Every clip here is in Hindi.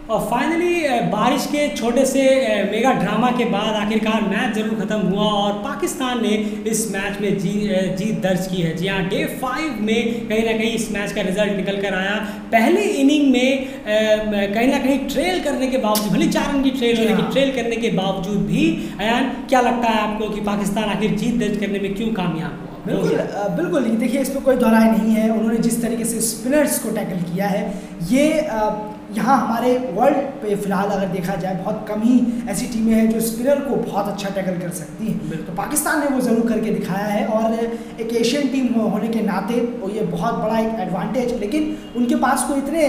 और फाइनली बारिश के छोटे से मेगा ड्रामा के बाद आखिरकार मैच जरूर खत्म हुआ और पाकिस्तान ने इस मैच में जीत दर्ज की है। जी हाँ, डे 5 में कहीं ना कहीं इस मैच का रिजल्ट निकल कर आया। पहले इनिंग में कहीं ना कहीं ट्रेल करने के बावजूद, भले 4 रन की ट्रेल हो, लेकिन ट्रेल करने के बावजूद भी अयान क्या लगता है आपको कि पाकिस्तान आखिर जीत दर्ज करने में क्यों कामयाब हुआ? बिल्कुल देखिए, इसमें कोई दोहराई नहीं है। उन्होंने जिस तरीके से स्पिनर्स को टैकल किया है, ये यहाँ हमारे वर्ल्ड पे फिलहाल अगर देखा जाए बहुत कम ही ऐसी टीमें हैं जो स्पिनर को बहुत अच्छा टैकल कर सकती हैं। तो पाकिस्तान ने वो ज़रूर करके दिखाया है और एक एशियन टीम होने के नाते वो ये बहुत बड़ा एक एडवांटेज, लेकिन उनके पास कोई इतने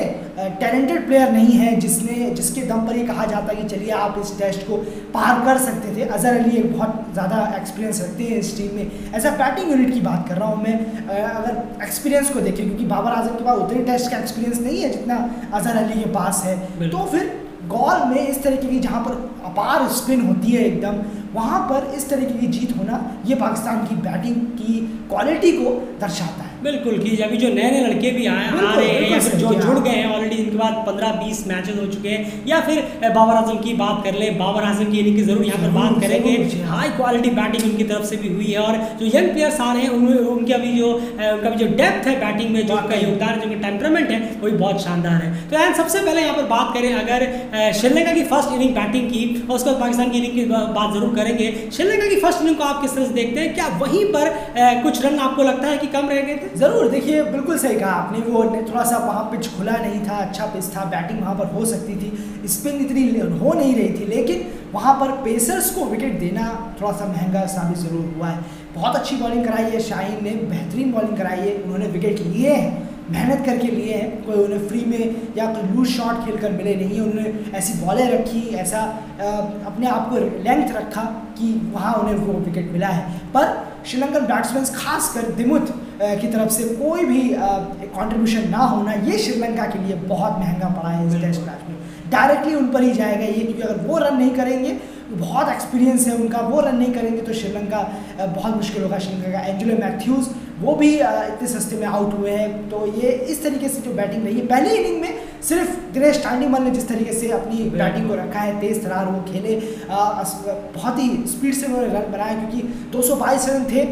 टैलेंटेड प्लेयर नहीं है जिसके दम पर ये कहा जाता है कि चलिए आप इस टेस्ट को पार कर सकते थे। अजहर अली एक बहुत ज़्यादा एक्सपीरियंस रखते हैं इस टीम में। ऐसा बैटिंग यूनिट की बात कर रहा हूँ मैं, अगर एक्सपीरियंस को देखें, क्योंकि बाबर आजम के पास उतने टेस्ट का एक्सपीरियंस नहीं है जितना अजहर अली के पास है, तो फिर गॉल में इस तरीके की जहाँ पर अपार स्पिन होती है एकदम, वहाँ पर इस तरीके की जीत होना ये पाकिस्तान की बैटिंग की क्वालिटी को दर्शाता है। बिल्कुल कि अभी जो नए नए लड़के भी आ रहे हैं या फिर जो जुड़ गए हैं ऑलरेडी, इनके बाद 15-20 मैचेस हो चुके हैं, या फिर बाबर आजम की बात कर ले, बाबर आजम की इनिंग की जरूर यहाँ पर बात करेंगे। हाई क्वालिटी बैटिंग उनकी तरफ से भी हुई है और जो यंग प्लेयर्स आ रहे हैं उनका भी जो डेप्थ है बैटिंग में, जो उनका योगदान है, जो उनका टेम्परामेंट है, वो भी बहुत शानदार है। तो यार सबसे पहले यहाँ पर बात करें अगर श्रीलंका की फर्स्ट इनिंग बैटिंग की और उसके बाद पाकिस्तान की इनिंग की बात जरूर करेंगे। श्रीलंका की फर्स्ट इनिंग को आप किस तरह से देखते हैं? क्या वहीं पर कुछ रन आपको लगता है कि कम रह गए थे? जरूर, देखिए बिल्कुल सही कहा आपने, वो थोड़ा सा वहाँ पिच खुला नहीं था, अच्छा पिच था, बैटिंग वहाँ पर हो सकती थी, स्पिन इतनी हो नहीं रही थी, लेकिन वहाँ पर पेसर्स को विकेट देना थोड़ा सा महंगा साबित ज़रूर हुआ है। बहुत अच्छी बॉलिंग कराई है शाहीन ने, बेहतरीन बॉलिंग कराई है, उन्होंने विकेट लिए हैं, मेहनत करके लिए हैं, कोई उन्हें फ्री में या कोई लूज शॉट खेलकर मिले नहीं है। उन्होंने ऐसी बॉलें रखी, ऐसा अपने आप को लेंथ रखा कि वहाँ उन्हें वो विकेट मिला है। पर श्रीलंकन बैट्समैन खासकर दिमुथ की तरफ से कोई भी कंट्रीब्यूशन ना होना, ये श्रीलंका के लिए बहुत महंगा पड़ा है इस टेस्ट मैच में। डायरेक्टली उन पर ही जाएगा ये, क्योंकि अगर वो रन नहीं करेंगे, बहुत एक्सपीरियंस है उनका, वो रन नहीं करेंगे तो श्रीलंका बहुत मुश्किल होगा। श्रीलंका का एंजेलो मैथ्यूज़ वो भी इतने सस्ते में आउट हुए हैं। तो ये इस तरीके से जो बैटिंग रही है, पहले इनिंग में सिर्फ दिनेश चांडीमल ने जिस तरीके से अपनी बैटिंग को रखा है, तेज़ तरार वो खेले, बहुत ही स्पीड से उन्होंने रन बनाए, क्योंकि 222 रन थे,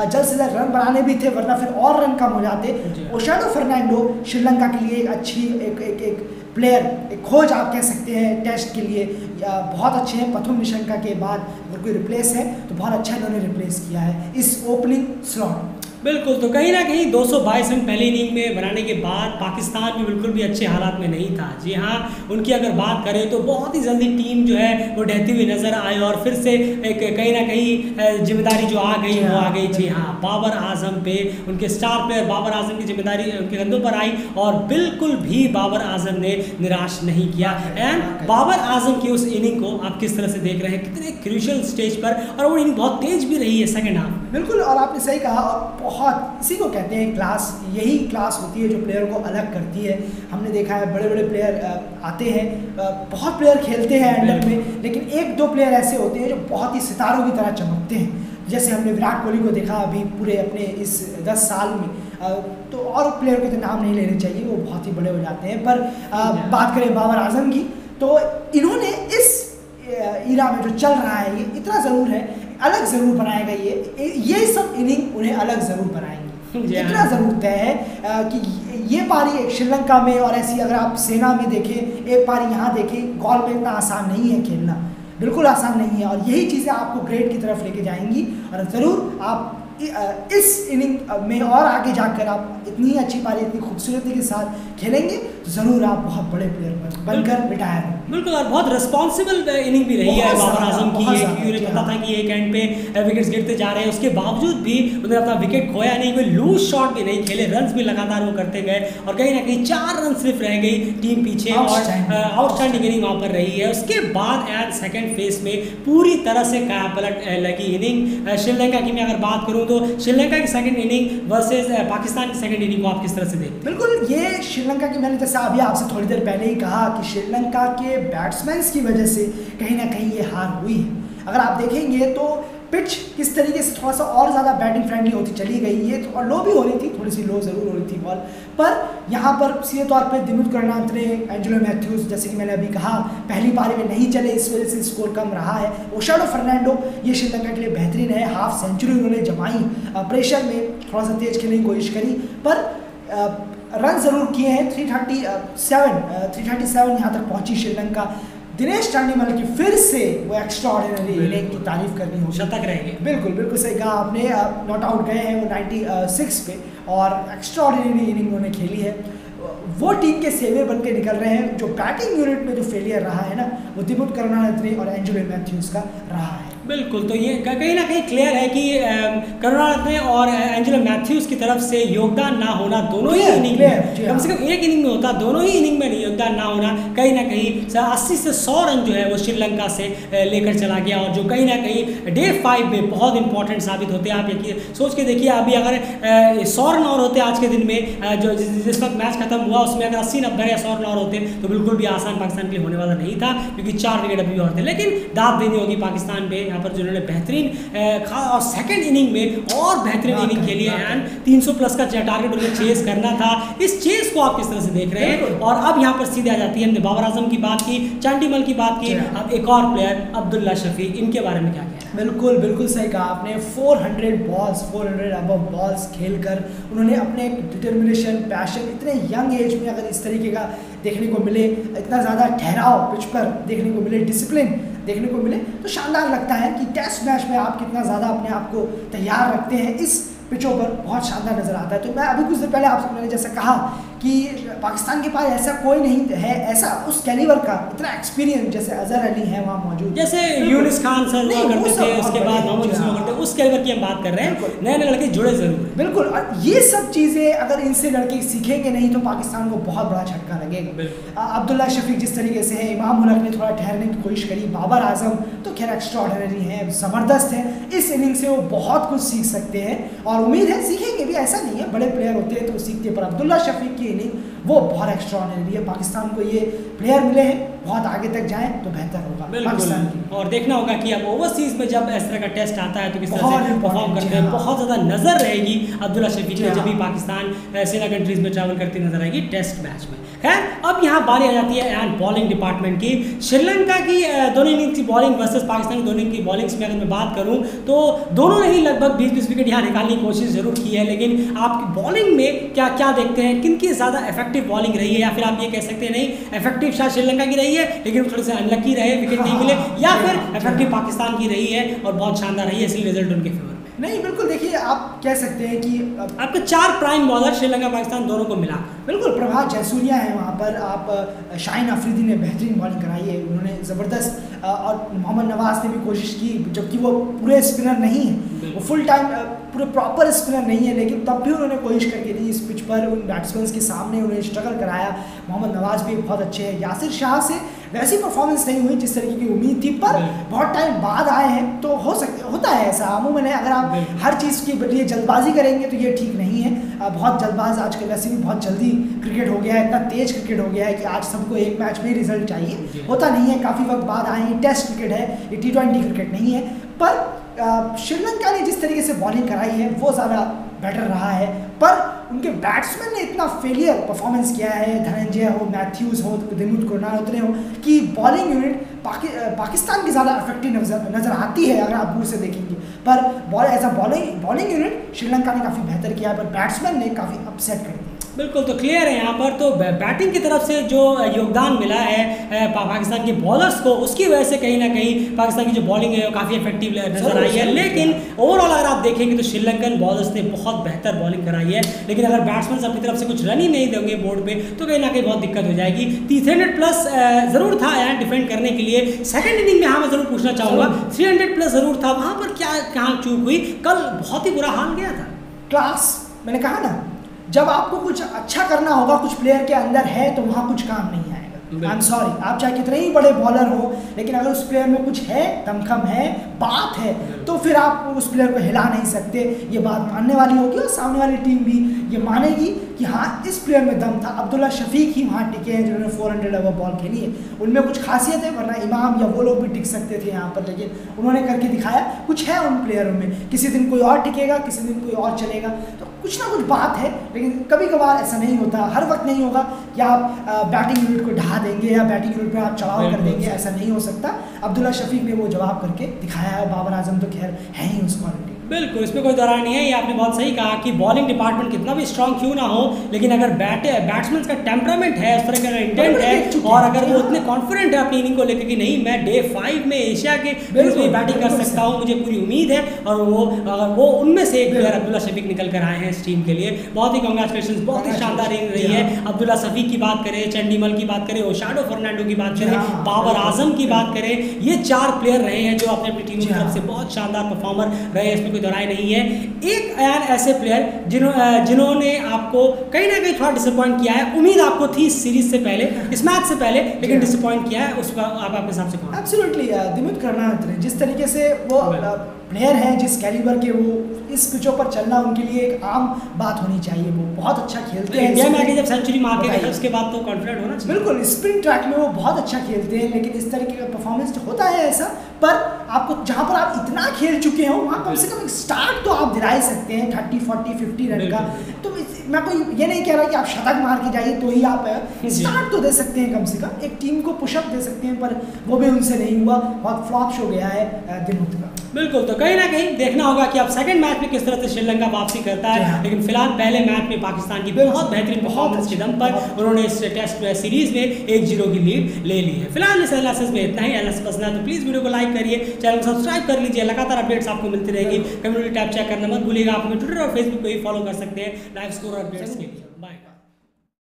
जल्द से जल्द रन बनाने भी थे, वरना फिर और रन कम हो जाते। ओशाडो फर्नांडो श्रीलंका के लिए एक अच्छी एक प्लेयर, एक खोज आप कह सकते हैं टेस्ट के लिए, बहुत अच्छे हैं। पथुम निशंका के बाद अगर कोई रिप्लेस है तो बहुत अच्छा इन्होंने रिप्लेस किया है इस ओपनिंग स्लॉट। बिल्कुल, तो कहीं ना कहीं 222 रन पहले इनिंग में बनाने के बाद पाकिस्तान भी बिल्कुल भी अच्छे हालात में नहीं था। जी हाँ, उनकी अगर बात करें तो बहुत ही जल्दी टीम जो है वो ढहती हुई नज़र आई और फिर से एक कहीं ना कहीं जिम्मेदारी जो आ गई वो आ गई। जी हाँ, बाबर आजम पे, उनके स्टार प्लेयर बाबर आजम की जिम्मेदारी उनके कंधों पर आई और बिल्कुल भी बाबर आजम ने निराश नहीं किया। एंड बाबर आजम की उस इनिंग को आप किस तरह से देख रहे हैं? कितने क्रूशियल स्टेज पर, और वो इनिंग बहुत तेज भी रही है सेकेंड हाफ। बिल्कुल, और आपने सही कहा, और बहुत इसी को कहते हैं क्लास, यही क्लास होती है जो प्लेयर को अलग करती है। हमने देखा है बड़े बड़े प्लेयर आते हैं, बहुत प्लेयर खेलते हैं एंडर में, लेकिन 1-2 प्लेयर ऐसे होते हैं जो बहुत ही सितारों की तरह चमकते हैं। जैसे हमने विराट कोहली को देखा अभी पूरे अपने इस 10 साल में, तो और प्लेयर के तो नाम नहीं लेने चाहिए, वो बहुत ही बड़े हो जाते हैं। पर बात करें बाबर आजम की, तो इन्होंने इस ईरा में जो चल रहा है, ये इतना ज़रूर है, अलग ज़रूर बनाएगा ये सब इनिंग उन्हें अलग ज़रूर बनाएंगे। इतना ज़रूर तय है कि ये पारी एक श्रीलंका में और ऐसी अगर आप सेना में देखें, एक पारी यहाँ देखें, गॉल में इतना आसान नहीं है खेलना, बिल्कुल आसान नहीं है, और यही चीज़ें आपको ग्रेड की तरफ लेके जाएंगी। और ज़रूर आप इस इनिंग में और आगे जाकर आप इतनी अच्छी पारी, इतनी खूबसूरती के साथ खेलेंगे तो ज़रूर आप बहुत बड़े प्लेयर बनकर रिटायर होंगे। बिल्कुल, और बहुत रिस्पॉन्सिबल इनिंग भी रही है बाबर आजम की, क्योंकि उन्हें पता था कि एक एंड पे विकेट्स गिरते जा रहे हैं, उसके बावजूद भी उन्होंने अपना विकेट खोया नहीं, कोई लूज शॉट भी नहीं खेले, रन्स भी लगातार वो करते गए और कहीं ना कहीं 4 रन सिर्फ रह गई टीम पीछे और आउटस्टैंडिंग इनिंग वहाँ पर रही है। उसके बाद एंड सेकेंड फेज में पूरी तरह से काया पलट लगी इनिंग श्रीलंका की। मैं अगर बात करूँ तो श्रीलंका की सेकंड इनिंग वर्सेस पाकिस्तान की सेकंड इनिंग को आप किस तरह से देखते हैं? बिल्कुल, ये श्रीलंका की, मैंने जैसा अभी आपसे थोड़ी देर पहले ही कहा कि श्रीलंका के बैट्समैन की वजह से कहीं ना कहीं ये हार हुई है। अगर आप देखेंगे तो पिच किस तरीके से थोड़ा सा और ज़्यादा बैटिंग फ्रेंडली होती चली गई, ये और लो भी हो रही थी, थोड़ी सी लो ज़रूर हो रही थी बॉल, पर यहाँ पर सीधे तौर पे दिमुथ करनारत्ने, एंजेलो मैथ्यूज, जैसे कि मैंने अभी कहा पहली पारी में नहीं चले, इस वजह से स्कोर कम रहा है। ओशाडो फर्नांडो ये श्रीलंका के लिए बेहतरीन है, हाफ सेंचुरी उन्होंने जमाई, प्रेशर में थोड़ा सा तेज खेलने की कोशिश करी, पर रन ज़रूर किए हैं। 337 यहाँ तक पहुँची श्रीलंका। दिनेश चांडीमल की फिर से वो एक्स्ट्रा ऑर्डिनरी इनिंग की तारीफ करनी होगी, शतक रहेंगे। बिल्कुल बिल्कुल सही कहा आपने, नॉट आउट गए हैं वो 96 पे और एक्स्ट्रा ऑर्डिनरी इनिंग उन्होंने खेली है। वो टीम के सेवियर बन के निकल रहे हैं। जो बैटिंग यूनिट में जो फेलियर रहा है ना, वो दिमुथ करनारत्ने और एंजेलो मैथ्यूज का रहा है। बिल्कुल, तो ये कहीं ना कहीं क्लियर है कि करनारत्ने और एंजेलो मैथ्यूज की तरफ से योगदान ना होना दोनों ही इनिंग में, कम से कम एक इनिंग में होता, दोनों ही इनिंग में योगदान ना होना कहीं ना कहीं 80 से 100 रन जो है वो श्रीलंका से लेकर चला गया, और जो कहीं ना कहीं डे 5 में बहुत इंपॉर्टेंट साबित होते हैं। आप ये सोच के देखिए, अभी अगर 100 रन और होते आज के दिन में, जो जिस वक्त मैच खत्म हुआ उसमें अगर 80-90 या 100 रन और होते तो बिल्कुल भी आसान पाकिस्तान के लिए होने वाला नहीं था, क्योंकि 4 विकेट अभी और थे। लेकिन दाद देनी होगी पाकिस्तान पे यहाँ पर, जिन्होंने बेहतरीन और सेकंड इनिंग में और बेहतरीन इनिंग खेली है, एंड 300 प्लस का टारगेट उन्हें चेस करना था। इस चेस को आप किस तरह से देख रहे हैं? और अब यहाँ पर सीधे आ जाती है, हमने बाबर आजम की बात की, चांडीमल की बात की, अब एक और प्लेयर अब्दुल्ला शफी, इनके बारे में क्या कहना है? बिल्कुल बिल्कुल सही कहा आपने। 400 अबव बॉल्स खेलकर उन्होंने अपने डिटर्मिनेशन, पैशन, इतने यंग एज में अगर इस तरीके का देखने को मिले, इतना ज़्यादा ठहराव पिच पर देखने को मिले, डिसिप्लिन देखने को मिले, तो शानदार लगता है कि टेस्ट मैच में आप कितना ज़्यादा अपने आप को तैयार रखते हैं। इस पिचों पर बहुत शानदार नज़र आता है। तो मैं अभी कुछ देर पहले आपसे मैंने जैसा कहा कि पाकिस्तान के पास ऐसा कोई नहीं है, ऐसा उस कैलिबर का इतना एक्सपीरियंस जैसे अजहर अली है वहाँ मौजूद, जैसे यूनिस खान सर हुआ करते थे, उसके बाद मोहम्मद यूसुफ हुआ करते, उस कैलिबर की हम बात कर रहे हैं। नए नए लड़के जुड़े जरूर हैं। बिल्कुल, और ये सब चीज़ें अगर इनसे लड़के सीखेंगे नहीं तो पाकिस्तान को बहुत बड़ा झटका लगेगा। अब्दुल्ला शफीक जिस तरीके से है, इमाम उल हक ने थोड़ा ठहरने की कोशिश करी, बाबर आजम तो खैर एक्स्ट्रा ऑर्डिनरी है, ज़बरदस्त है। इस इनिंग से वो बहुत कुछ सीख सकते हैं और उम्मीद है सीखेंगे भी, ऐसा नहीं है, बड़े प्लेयर होते हैं तो सीखते हैं, पर अब्दुल्ला शफीक की इनिंग वो बहुत एक्स्ट्रा ऑर्डिनरी है। पाकिस्तान को ये प्लेयर मिले हैं, बहुत आगे तक जाएं तो बेहतर होगा पाकिस्तान की। और देखना होगा कि अब ओवरसीज में जब इस तरह का टेस्ट आता है तो किस तरह से परफॉर्म करते हैं। बहुत ज़्यादा नज़र रहेगी अब्दुल्ला शफीक की, जब भी पाकिस्तान सेना कंट्रीज में ट्रैवल करती नजर आएगी टेस्ट मैच में। खैर, अब यहाँ बारी आ जाती है एंड बॉलिंग डिपार्टमेंट की। श्रीलंका की दोनों इनिंग्स की बॉलिंग वर्सेस पाकिस्तान की दोनों की बॉलिंग्स में अगर मैं बात करूँ तो दोनों ने ही लगभग 20-20 विकेट यहाँ निकालने की कोशिश जरूर की है, लेकिन आपकी बॉलिंग में क्या क्या देखते हैं? किनकी ज़्यादा इफेक्टिव बॉलिंग रही है, या फिर आप ये कह सकते हैं नहीं इफेक्टिव शायद श्रीलंका की रही है लेकिन थोड़े से अनलकी रहे, विकेट नहीं मिले, या फिर इफेक्टिव पाकिस्तान की रही है और बहुत शानदार रही है, इसलिए रिजल्ट उनके फेवर में? नहीं, बिल्कुल देखिए, आप कह सकते हैं कि आपके 4 प्राइम बॉलर श्रीलंका पाकिस्तान दोनों को मिला। बिल्कुल, प्रभात जयसूर्या है वहाँ पर, आप शाहीन अफरीदी ने बेहतरीन बॉलिंग कराई है, उन्होंने ज़बरदस्त, और मोहम्मद नवाज ने भी कोशिश की, जबकि वो पूरे स्पिनर नहीं है, वो फुल टाइम पूरे प्रॉपर स्पिनर नहीं है, लेकिन तब भी उन्होंने कोशिश करके दी इस पिच पर, उन बैट्समैन के सामने उन्हें स्ट्रगल कराया। मोहम्मद नवाज भी बहुत अच्छे हैं। यासिर शाह से वैसी परफॉर्मेंस नहीं हुई जिस तरीके की उम्मीद थी, पर बहुत टाइम बाद आए हैं तो होता है ऐसा अमूमन है। अगर आप हर चीज़ के लिए जल्दबाजी करेंगे तो ये ठीक नहीं है। बहुत जल्दबाज आजकल वैसे भी बहुत जल्दी क्रिकेट हो गया है, इतना तेज क्रिकेट हो गया है कि आज सबको एक मैच में रिजल्ट चाहिए, होता नहीं है। काफ़ी वक्त बाद आए हैं, टेस्ट क्रिकेट है, ये T20 क्रिकेट नहीं है। पर श्रीलंका ने जिस तरीके से बॉलिंग कराई है वो ज़्यादा बेटर रहा है, पर उनके बैट्समैन ने इतना फेलियर परफॉर्मेंस किया है, धनंजय हो, मैथ्यूज़ हो, दिमुथ करनारत्ने हो, कि बॉलिंग यूनिट पाकिस्तान की ज़्यादा इफेक्टिव नज़र आती है अगर आप दूर से देखेंगे। पर as a bowling unit Sri Lanka ने काफ़ी बेहतर किया है, पर बैट्समैन ने काफ़ी अपसेट कर दिया। बिल्कुल, तो क्लियर है यहाँ पर तो बैटिंग की तरफ से जो योगदान मिला है पाकिस्तान के बॉलर्स को, उसकी वजह से कहीं ना कहीं पाकिस्तान की जो बॉलिंग है वो काफ़ी इफेक्टिव नजर आई है। लेकिन ओवरऑल अगर आप देखेंगे तो श्रीलंकन बॉलर्स ने बहुत बेहतर बॉलिंग कराई है, लेकिन अगर बैट्समैन अपनी तरफ से कुछ रन ही नहीं देंगे बोर्ड पे तो कहीं ना कहीं बहुत दिक्कत हो जाएगी। 300 प्लस ज़रूर था यहाँ डिफेंड करने के लिए। सेकेंड इनिंग में हाँ मैं ज़रूर पूछना चाहूँगा, 300 प्लस ज़रूर था, वहाँ पर क्या कहाँ चूक हुई? कल बहुत ही बुरा हाल गया था। क्लास, मैंने कहा ना, जब आपको कुछ अच्छा करना होगा, कुछ प्लेयर के अंदर है तो वहाँ कुछ काम नहीं आएगा। आई एम सॉरी, आप चाहे कितने ही बड़े बॉलर हो, लेकिन अगर उस प्लेयर में कुछ है, दमखम है, बात है, तो फिर आप उस प्लेयर को हिला नहीं सकते। ये बात मानने वाली होगी और सामने वाली टीम भी ये मानेगी कि हाँ इस प्लेयर में दम था। अब्दुल्ला शफीक ही वहाँ टिके हैं जिन्होंने 400 ओवर बॉल खेली है, उनमें कुछ खासियत है, वरना इमाम या वो लोग भी टिक सकते थे यहाँ पर, लेकिन उन्होंने करके दिखाया। कुछ है उन प्लेयरों में, किसी दिन कोई और टिकेगा, किसी दिन कोई और चलेगा, तो कुछ ना कुछ बात है। लेकिन कभी कभार ऐसा नहीं होता, हर वक्त नहीं होगा कि आप बैटिंग यूनिट को ढहा देंगे या बैटिंग यूनिट पे आप चढ़ाव कर देंगे, ऐसा नहीं हो सकता। अब्दुल्ला शफीक ने वो जवाब करके दिखाया है, बाबर आजम तो खैर है ही उस क्वालिटी। बिल्कुल, इसमें कोई दरार नहीं है। ये आपने बहुत सही कहा कि बॉलिंग डिपार्टमेंट कितना भी स्ट्रांग क्यों ना हो, लेकिन अगर बैट्समैन का टेम्परामेंट है, उस तरह का इंटेंट है, और अगर वो उतने कॉन्फिडेंट है अपनी इनिंग को लेकर कि नहीं मैं डे 5 में एशिया के बैटिंग कर सकता हूँ, मुझे पूरी उम्मीद है, और वो उनमें से एक प्लेयर अब्दुल्ला शफीक निकल कर आए हैं इस टीम के लिए। बहुत ही कांग्रेचुलेशन, बहुत ही शानदार इनिंग रही है। अब्दुल्ला शफीक की बात करें, चंडीमल की बात करें, ओशाडो फर्नांडो की बात करें, बाबर आजम की बात करें, ये 4 प्लेयर रहे हैं जो अपनी टीम की तरफ से बहुत शानदार परफॉर्मर रहे, इसमें कोई दरार नहीं है। एक यार ऐसे प्लेयर जिन्होंने आपको कहीं ना कहीं थोड़ा डिसअपॉइंट किया है, उम्मीद आपको थी इस सीरीज से पहले, इस मैच से पहले, लेकिन डिसअपॉइंट किया है, उसका आप आपके हिसाब से कौन? एब्सोल्युटली दिमित कर्नाड, जिस तरीके से वो प्लेयर हैं, जिस कैलिबर के, वो इस पिचों पर चलना उनके लिए एक आम बात होनी चाहिए। वो बहुत अच्छा खेलते हैं, इंडिया में आके जब सेंचुरी मार के गए उसके बाद तो कॉन्फिडेंट होना चाहिए। बिल्कुल, स्पिन ट्रैक में वो बहुत अच्छा खेलते हैं, लेकिन इस तरीके का परफॉर्मेंस होता है ऐसा। पर आपको जहाँ पर आप इतना खेल चुके हो वहाँ कम से कम एक स्टार्ट तो आप दिला ही सकते हैं 30, 40, 50 रन का। तो मैं कोई ये नहीं कह रहा कि आप शतक मार के जाइए तो ही आप स्टार्ट तो दे सकते हैं, कम से कम एक टीम को पुशअप दे सकते हैं, पर वो भी उनसे नहीं हुआ, बहुत फ्लॉप शो गया है दिनों का। बिल्कुल, तो कहीं ना कहीं देखना होगा कि अब सेकंड मैच में किस तरह से श्रीलंका वापसी करता है, लेकिन फिलहाल पहले मैच में पाकिस्तान की बहुत बेहतरीन परफॉर्मेंस के दम पर उन्होंने इस टेस्ट सीरीज में 1-0 की लीड ले ली है। फिलहाल इस एनालिसिस में इतना ही। एनालिसिस पसंद है तो प्लीज़ वीडियो को लाइक करिए, चैनल को सब्सक्राइब कर लीजिए, लगातार अपडेट्स आपको मिलती रहेगी। कम्युनिटी टैब चेक करना मत भूलिएगा, आप हमें ट्विटर और फेसबुक पे भी फॉलो कर सकते हैं लाइव स्कोर और अपडेट्स के लिए। बाय।